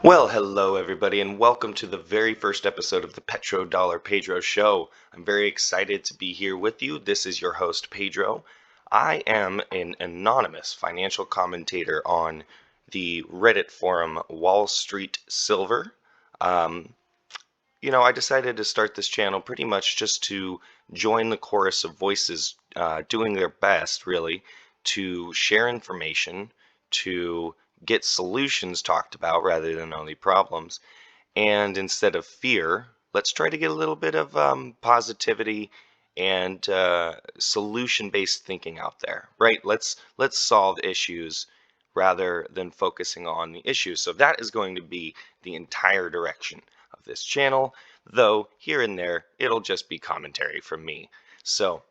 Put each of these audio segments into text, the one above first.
Well, hello everybody, and welcome to the very first episode of the PetroDollarPedro show. I'm very excited to be here with you. This is your host, Pedro. I am an anonymous financial commentator on the Reddit forum Wall Street Silver. I decided to start this channel pretty much just to join the chorus of voices doing their best, really, to share information, to get solutions talked about rather than only problems. And instead of fear, let's try to get a little bit of positivity and solution-based thinking out there, right? Let's solve issues rather than focusing on the issues. So that is going to be the entire direction of this channel, though here and there it'll just be commentary from me. So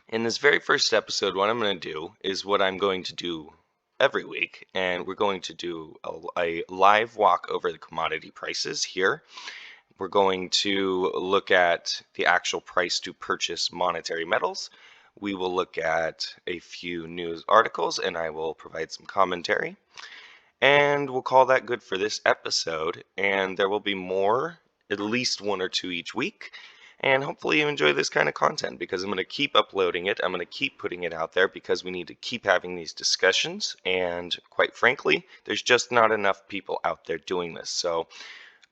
in this very first episode, what I'm going to do is what I'm going to do every week, and we're going to do a live walk over the commodity prices here. We're going to look at the actual price to purchase monetary metals. We will look at a few news articles, and I will provide some commentary. And we'll call that good for this episode, and there will be more, at least one or two each week. And hopefully you enjoy this kind of content, because I'm going to keep uploading it. I'm going to keep putting it out there because we need to keep having these discussions. And quite frankly, there's just not enough people out there doing this. So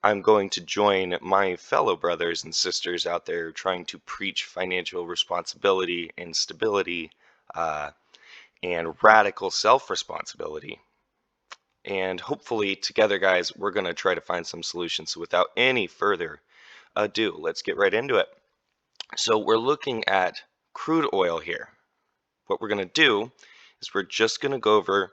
I'm going to join my fellow brothers and sisters out there trying to preach financial responsibility and stability and radical self-responsibility. And hopefully together, guys, we're going to try to find some solutions. So without any further ado, let's get right into it. So we're looking at crude oil here. What we're going to do is we're just going to go over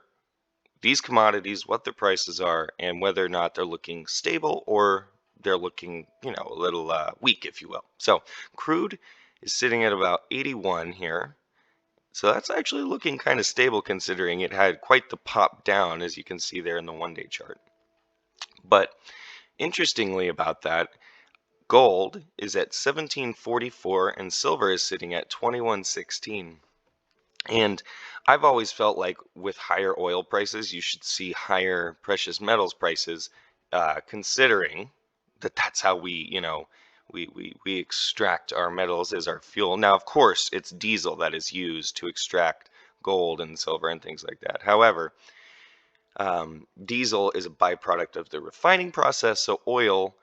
these commodities, what their prices are, and whether or not they're looking stable or they're looking, a little weak, if you will. So crude is sitting at about 81 here. So that's actually looking kind of stable considering it had quite the pop down, as you can see there in the one-day chart. But interestingly about that, gold is at 1744 and silver is sitting at 2116. And I've always felt like with higher oil prices, you should see higher precious metals prices, considering that that's how we extract our metals as our fuel. Now, of course, it's diesel that is used to extract gold and silver and things like that. However, diesel is a byproduct of the refining process, so oil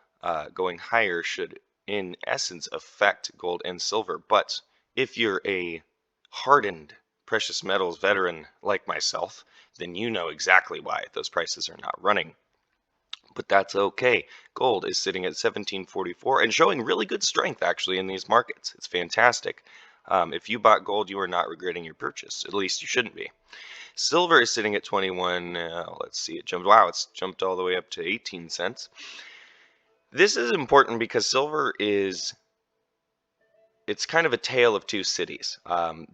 going higher should, in essence, affect gold and silver. But if you're a hardened precious metals veteran like myself, then you know exactly why those prices are not running. But that's okay. Gold is sitting at 1744 and showing really good strength actually in these markets. It's fantastic. If you bought gold, you are not regretting your purchase. At least you shouldn't be. Silver is sitting at 21. Let's see, it's jumped all the way up to 18 cents. This is important because silver it's kind of a tale of two cities.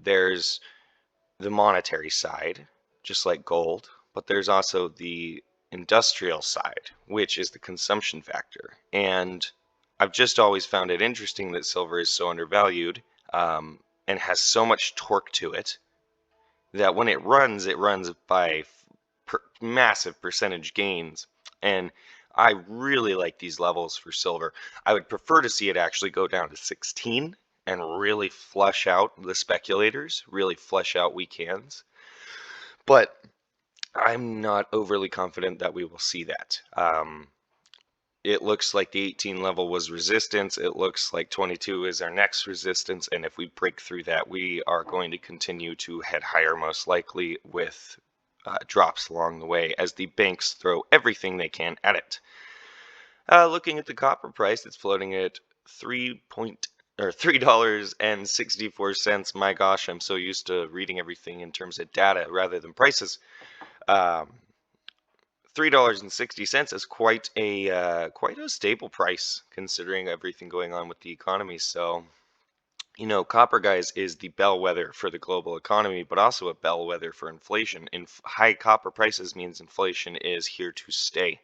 There's the monetary side, just like gold, but there's also the industrial side, which is the consumption factor. And I've just always found it interesting that silver is so undervalued and has so much torque to it that when it runs by massive percentage gains. And I really like these levels for silver. I would prefer to see it actually go down to 16 and really flush out the speculators, really flush out weak hands. But I'm not overly confident that we will see that. It looks like the 18 level was resistance. It looks like 22 is our next resistance. And if we break through that, we are going to continue to head higher, most likely, with drops along the way as the banks throw everything they can at it. Looking at the copper price, it's floating at $3.64. My gosh, I'm so used to reading everything in terms of data rather than prices. $3.60 is quite a stable price considering everything going on with the economy. So, copper, guys, is the bellwether for the global economy, but also a bellwether for inflation. High copper prices means inflation is here to stay.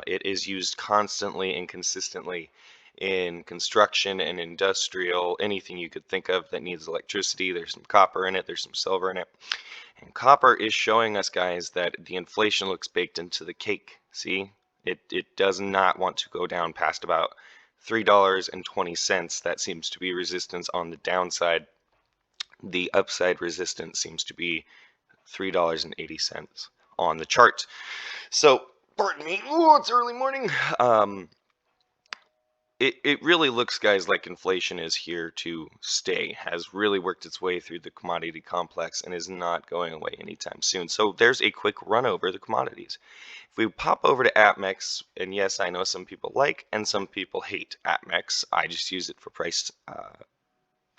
It is used constantly and consistently in construction and industrial, anything you could think of that needs electricity. There's some copper in it, there's some silver in it. And copper is showing us, guys, that the inflation looks baked into the cake. See, It does not want to go down past about $3.20. That seems to be resistance on the downside. The upside resistance seems to be $3.80 on the chart. So, pardon me. Oh, it's early morning. It really looks, guys, like inflation is here to stay, has really worked its way through the commodity complex and is not going away anytime soon. So there's a quick run over the commodities. If we pop over to APMEX, and yes, I know some people like and some people hate APMEX. I just use it for price, what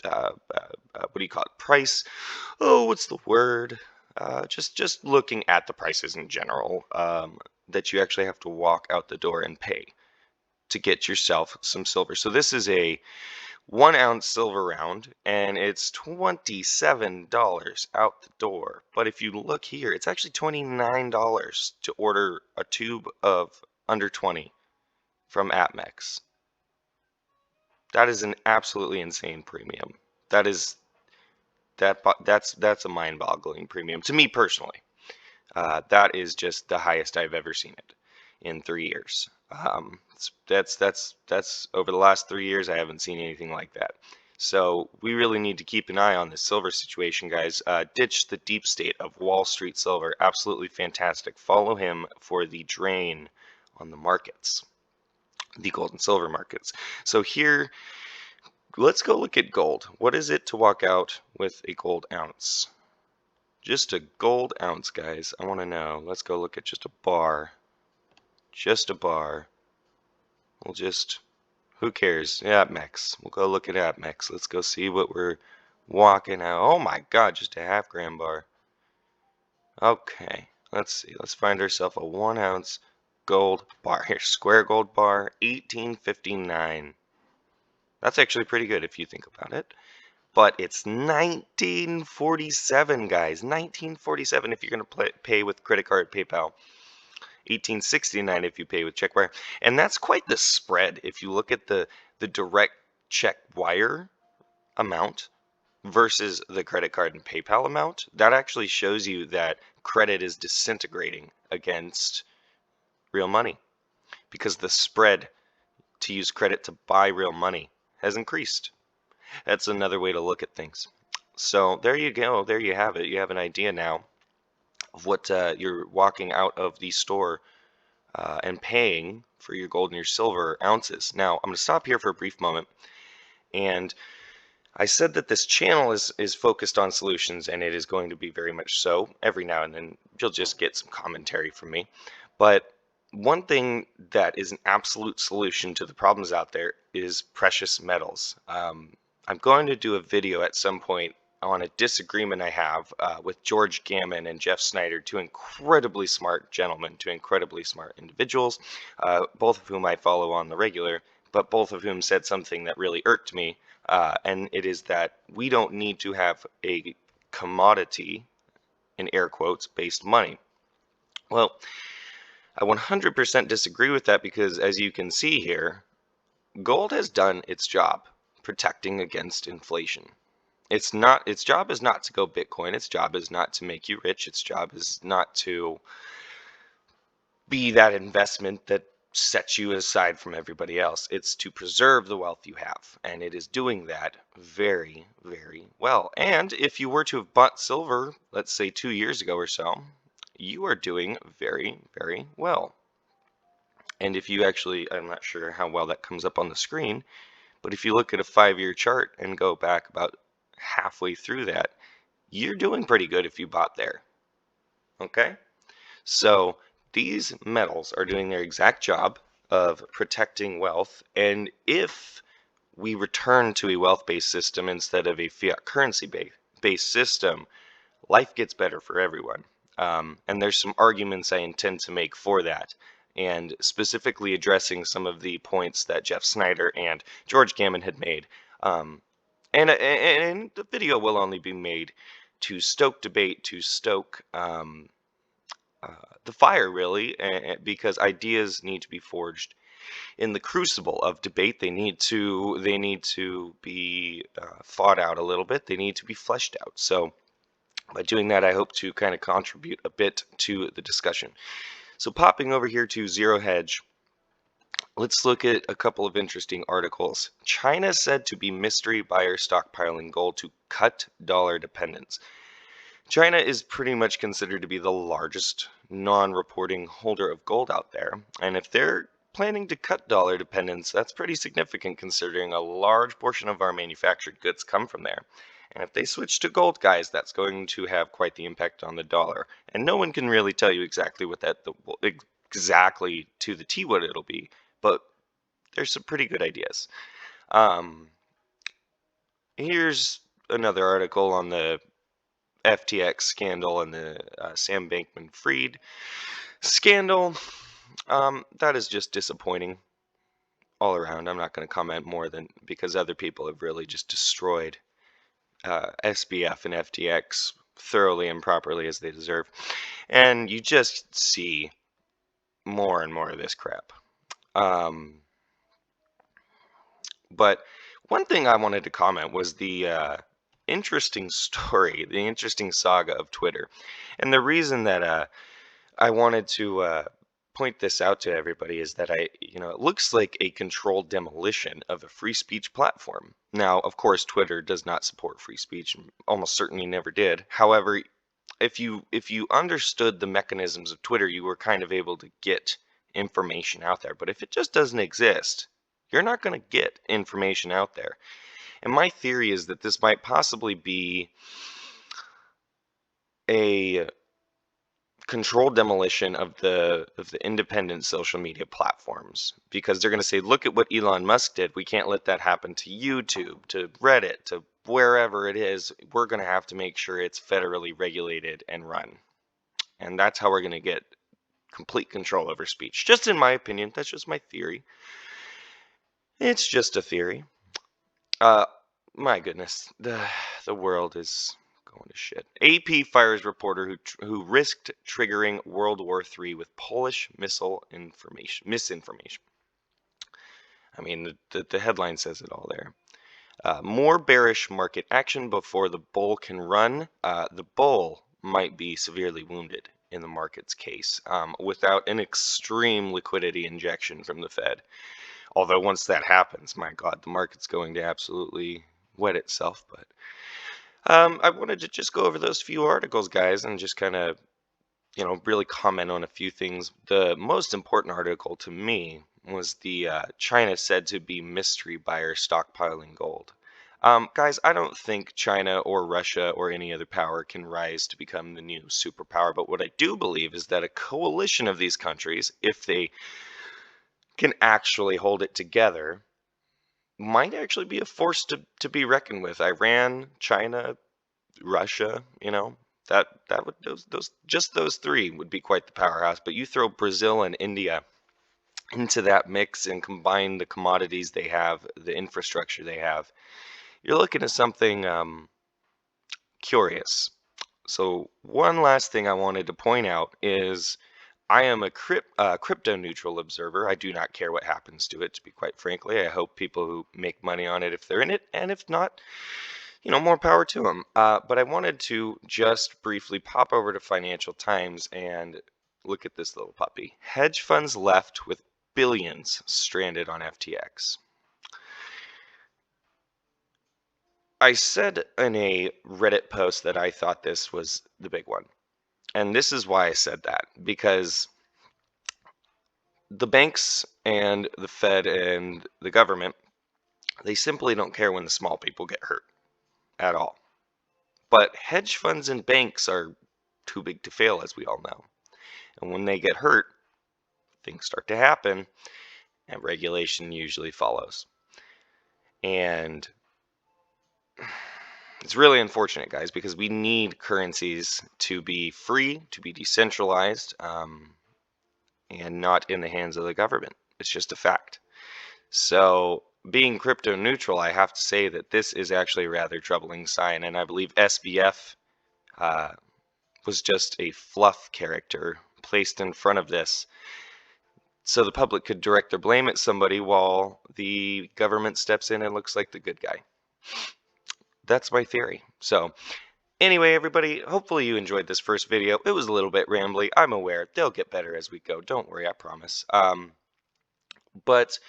do you call it? Price, oh, what's the word? Just looking at the prices in general, that you actually have to walk out the door and pay to get yourself some silver. So this is a 1 ounce silver round, and it's $27 out the door. But if you look here, it's actually $29 to order a tube of under 20 from APMEX. That is an absolutely insane premium. That's a mind-boggling premium to me personally. That is just the highest I've ever seen it in 3 years. That's over the last 3 years, I haven't seen anything like that. So we really need to keep an eye on this silver situation, guys. Ditch the deep state of Wall Street Silver. Absolutely fantastic. Follow him for the drain on the markets, the gold and silver markets. So here, let's go look at gold. What is it to walk out with a gold ounce? Just a gold ounce, guys. I want to know. Let's go look at just a bar. Just a bar. Who cares? APMEX. We'll go look at APMEX. Let's go see what we're walking out. Oh my God, just a half-gram bar. Okay, let's see. Let's find ourselves a 1 ounce gold bar. Here, square gold bar, 1859. That's actually pretty good if you think about it. But it's 1947, guys. 1947 if you're going to pay with credit card, PayPal. 1869 if you pay with check wire. And that's quite the spread if you look at the direct check wire amount versus the credit card and PayPal amount. That actually shows you that credit is disintegrating against real money because the spread to use credit to buy real money has increased. That's another way to look at things. So there you go. There you have it. You have an idea now of what you're walking out of the store and paying for your gold and your silver ounces. Now, I'm going to stop here for a brief moment. And I said that this channel is focused on solutions, and it is going to be very much so. Every now and then, you'll just get some commentary from me. But one thing that is an absolute solution to the problems out there is precious metals. I'm going to do a video at some point on a disagreement I have with George Gammon and Jeff Snyder, two incredibly smart gentlemen, two incredibly smart individuals, both of whom I follow on the regular, but both of whom said something that really irked me, and it is that we don't need to have a commodity, in air quotes, based money. Well, I 100% disagree with that because, as you can see here, gold has done its job protecting against inflation. Its job is not to go Bitcoin. Its job is not to make you rich. Its job is not to be that investment that sets you aside from everybody else. It's to preserve the wealth you have, and it is doing that very, very well. And if you were to have bought silver, let's say 2 years ago or so, you are doing very, very well. And if you actually, I'm not sure how well that comes up on the screen, but if you look at a 5-year chart and go back about halfway through that, you're doing pretty good if you bought there. Okay? So these metals are doing their exact job of protecting wealth, and if we return to a wealth-based system instead of a fiat currency-based system, life gets better for everyone. And there's some arguments I intend to make for that, and specifically addressing some of the points that Jeff Snyder and George Gammon had made. And the video will only be made to stoke debate, to stoke the fire, really, because ideas need to be forged in the crucible of debate. They need to be thought out a little bit. They need to be fleshed out. So by doing that, I hope to kind of contribute a bit to the discussion. So popping over here to Zero Hedge, let's look at a couple of interesting articles. China said to be mystery buyer stockpiling gold to cut dollar dependence. China is pretty much considered to be the largest non-reporting holder of gold out there, and if they're planning to cut dollar dependence, that's pretty significant considering a large portion of our manufactured goods come from there. And if they switch to gold, guys, that's going to have quite the impact on the dollar. And no one can really tell you exactly what exactly to the T what it'll be, but there's some pretty good ideas. Here's another article on the FTX scandal and the Sam Bankman-Fried scandal. That is just disappointing all around. I'm not going to comment more than because other people have really just destroyed SBF and FTX thoroughly and properly as they deserve. And you just see more and more of this crap. But one thing I wanted to comment was the interesting story, the interesting saga of Twitter. And the reason that I wanted to point this out to everybody is that it looks like a controlled demolition of a free speech platform. Now, of course, Twitter does not support free speech, and almost certainly never did. However, if you understood the mechanisms of Twitter, you were kind of able to get information out there. But if it just doesn't exist, you're not going to get information out there. And my theory is that this might possibly be a controlled demolition of the independent social media platforms, because they're going to say, look at what Elon Musk did. We can't let that happen to YouTube, to Reddit, to wherever it is. We're going to have to make sure it's federally regulated and run. And that's how we're going to get complete control over speech. Just in my opinion, that's just my theory. It's just a theory. My goodness, the world is going to shit. AP fires reporter who risked triggering World War III with Polish misinformation. I mean, the headline says it all there. More bearish market action before the bull can run. The bull might be severely wounded in the market's case without an extreme liquidity injection from the Fed. Although once that happens, my God, the market's going to absolutely wet itself. But I wanted to just go over those few articles, guys, and just kind of, really comment on a few things. The most important article to me was the China said to be mystery buyer stockpiling gold. Guys, I don't think China or Russia or any other power can rise to become the new superpower. But what I do believe is that a coalition of these countries, if they can actually hold it together, might actually be a force to be reckoned with. Iran, China, Russia, that would those three would be quite the powerhouse. But you throw Brazil and India into that mix and combine the commodities they have, the infrastructure they have, you're looking at something curious. So one last thing I wanted to point out is I am a crypto neutral observer. I do not care what happens to it, to be quite frankly. I hope people who make money on it, if they're in it, and if not, more power to them. But I wanted to just briefly pop over to Financial Times and look at this little puppy. Hedge funds left with billions stranded on FTX. I said in a Reddit post that I thought this was the big one. And this is why I said that, because the banks and the Fed and the government, they simply don't care when the small people get hurt at all. But hedge funds and banks are too big to fail, as we all know. And when they get hurt, things start to happen, and regulation usually follows. And it's really unfortunate, guys, because we need currencies to be free, to be decentralized, and not in the hands of the government. It's just a fact. So being crypto neutral, I have to say that this is actually a rather troubling sign. And I believe SBF was just a fluff character placed in front of this so the public could direct their blame at somebody while the government steps in and looks like the good guy. That's my theory. So Anyway, everybody, hopefully you enjoyed this first video. It was a little bit rambly. I'm aware. They'll get better as we go. Don't worry, I promise. But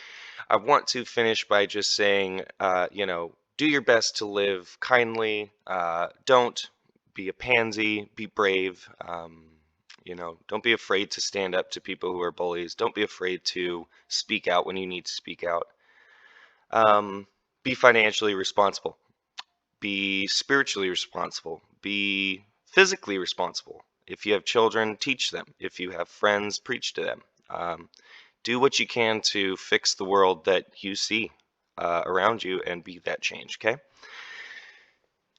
I want to finish by just saying, do your best to live kindly. Don't be a pansy. Be brave. Don't be afraid to stand up to people who are bullies. Don't be afraid to speak out when you need to speak out. Be financially responsible. Be spiritually responsible. Be physically responsible. If you have children, teach them. If you have friends, preach to them. Do what you can to fix the world that you see around you and be that change, okay?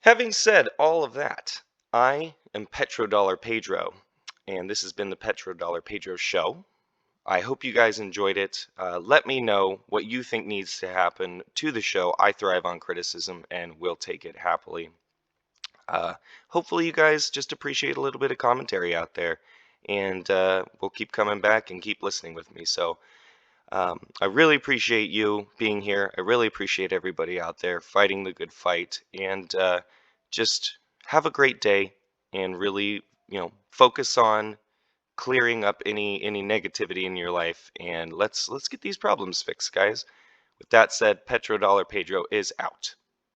Having said all of that, I am PetroDollarPedro, and this has been the PetroDollarPedro Show. I hope you guys enjoyed it. Let me know what you think needs to happen to the show. I thrive on criticism and will take it happily. Hopefully you guys just appreciate a little bit of commentary out there, and we'll keep coming back and keep listening with me. So I really appreciate you being here. I really appreciate everybody out there fighting the good fight, and just have a great day, and really, focus on clearing up any negativity in your life, and let's get these problems fixed, guys. With that said, PetroDollarPedro is out.